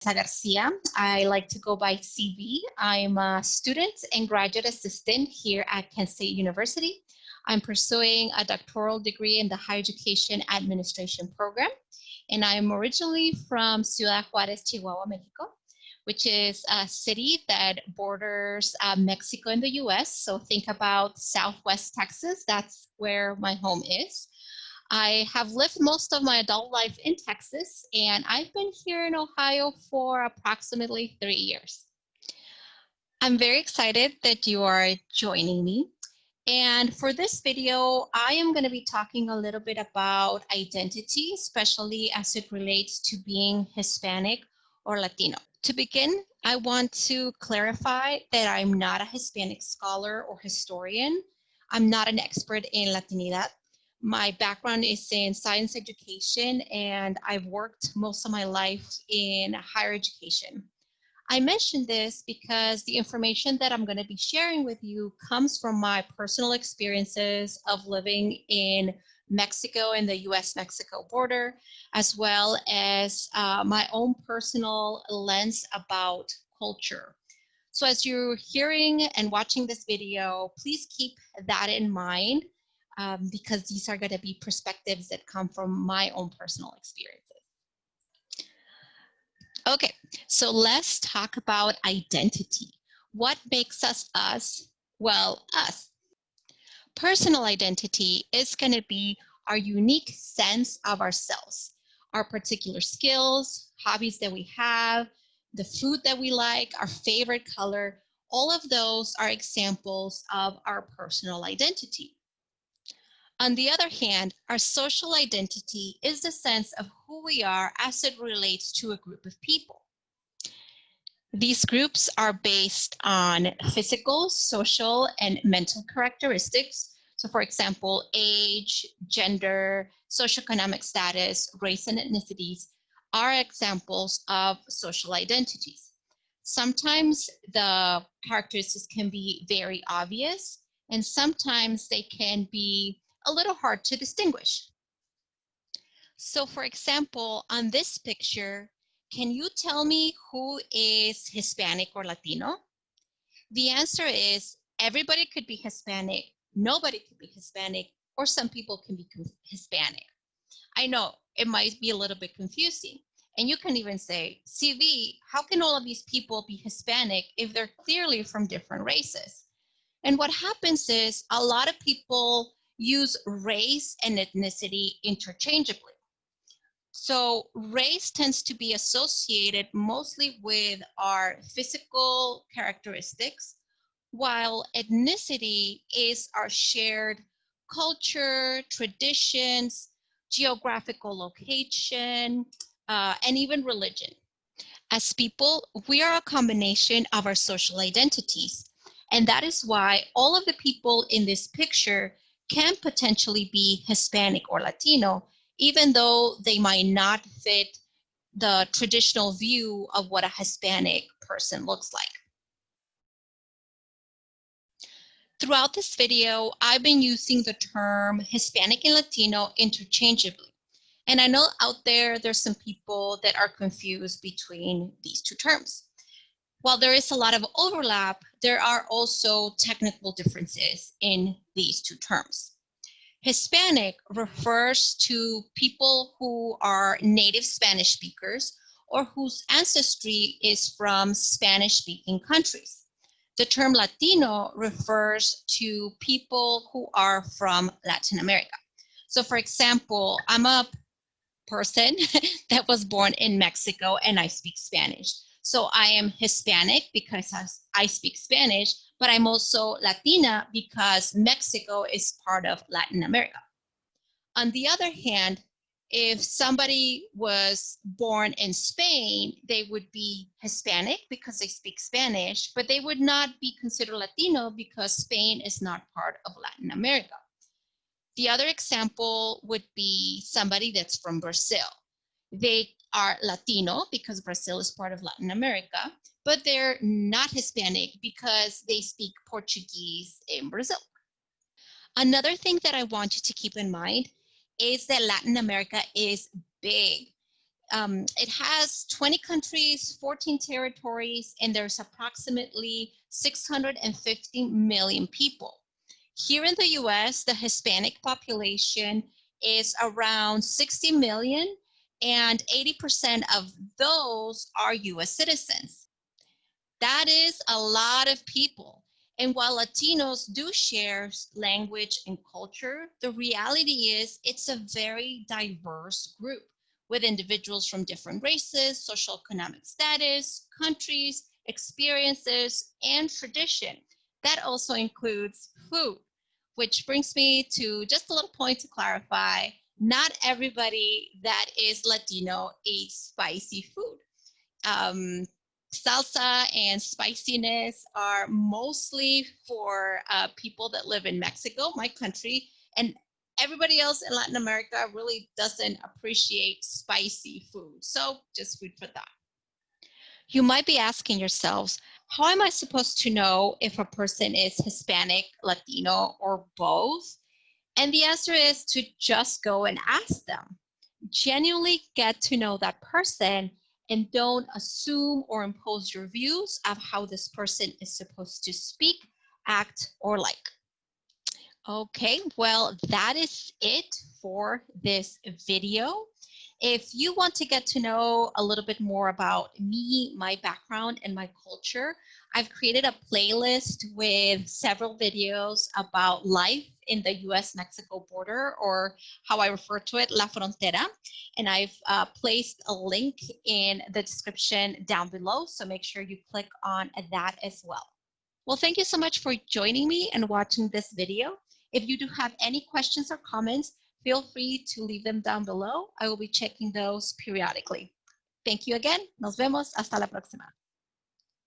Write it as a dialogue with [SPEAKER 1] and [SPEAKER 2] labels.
[SPEAKER 1] Garcia. I like to go by CV. I'm a student and graduate assistant here at Kent State University. I'm pursuing a doctoral degree in the Higher Education Administration program, and I'm originally from Ciudad Juárez, Chihuahua, Mexico, which is a city that borders Mexico and the US. So think about Southwest Texas. That's where my home is. I have lived most of my adult life in Texas, and I've been here in Ohio for approximately 3 years. I'm very excited that you are joining me. And for this video, I am going to be talking a little bit about identity, especially as it relates to being Hispanic or Latino. To begin, I want to clarify that I'm not a Hispanic scholar or historian. I'm not an expert in Latinidad. My background is in science education, and I've worked most of my life in higher education. I mention this because the information that I'm going to be sharing with you comes from my personal experiences of living in Mexico and the US-Mexico border, as well as my own personal lens about culture. So as you're hearing and watching this video, please keep that in mind because these are going to be perspectives that come from my own personal experiences. Okay, so let's talk about identity. What makes us us? Well, us. Personal identity is going to be our unique sense of ourselves, our particular skills, hobbies that we have, the food that we like, our favorite color. All of those are examples of our personal identity. On the other hand, our social identity is the sense of who we are as it relates to a group of people. These groups are based on physical, social, and mental characteristics. So for example, age, gender, socioeconomic status, race, and ethnicities are examples of social identities. Sometimes the characteristics can be very obvious, and sometimes they can be a little hard to distinguish. So for example, on this picture, can you tell me who is Hispanic or Latino? The answer is everybody could be Hispanic, nobody could be Hispanic, or some people can be Hispanic. I know it might be a little bit confusing. And you can even say, CV, how can all of these people be Hispanic if they're clearly from different races? And what happens is a lot of people use race and ethnicity interchangeably. So race tends to be associated mostly with our physical characteristics, while ethnicity is our shared culture, traditions, geographical location, and even religion. As people, we are a combination of our social identities. And that is why all of the people in this picture can potentially be Hispanic or Latino, even though they might not fit the traditional view of what a Hispanic person looks like. Throughout this video, I've been using the term Hispanic and Latino interchangeably. And I know out there's some people that are confused between these two terms. While there is a lot of overlap, there are also technical differences in these two terms. Hispanic refers to people who are native Spanish speakers or whose ancestry is from Spanish-speaking countries. The term Latino refers to people who are from Latin America. So for example, I'm a person that was born in Mexico and I speak Spanish. So I am Hispanic because I speak Spanish, but I'm also Latina because Mexico is part of Latin America. On the other hand, if somebody was born in Spain, they would be Hispanic because they speak Spanish, but they would not be considered Latino because Spain is not part of Latin America. The other example would be somebody that's from Brazil. They are Latino because Brazil is part of Latin America, but they're not Hispanic because they speak Portuguese in Brazil. Another thing that I want you to keep in mind is that Latin America is big. It has 20 countries, 14 territories, and there's approximately 650 million people. Here in the US, the Hispanic population is around 60 million, and 80% of those are US citizens. That is a lot of people. And while Latinos do share language and culture, the reality is it's a very diverse group with individuals from different races, social economic status, countries, experiences, and tradition. That also includes food, which brings me to just a little point to clarify. Not everybody that is Latino eats spicy food. Um, Salsa and spiciness are mostly for people that live in Mexico, my country, and everybody else in Latin America really doesn't appreciate spicy food. So just food for thought. You might be asking yourselves, how am I supposed to know if a person is Hispanic, Latino, or both? And the answer is to just go and ask them. Genuinely get to know that person and don't assume or impose your views of how this person is supposed to speak, act, or like. Okay, well, that is it for this video. If you want to get to know a little bit more about me, my background, and my culture, I've created a playlist with several videos about life in the US-Mexico border, or how I refer to it, La Frontera. And I've placed a link in the description down below, so make sure you click on that as well. Well, thank you so much for joining me and watching this video. If you do have any questions or comments, feel free to leave them down below. I will be checking those periodically. Thank you again. Nos vemos. Hasta la próxima.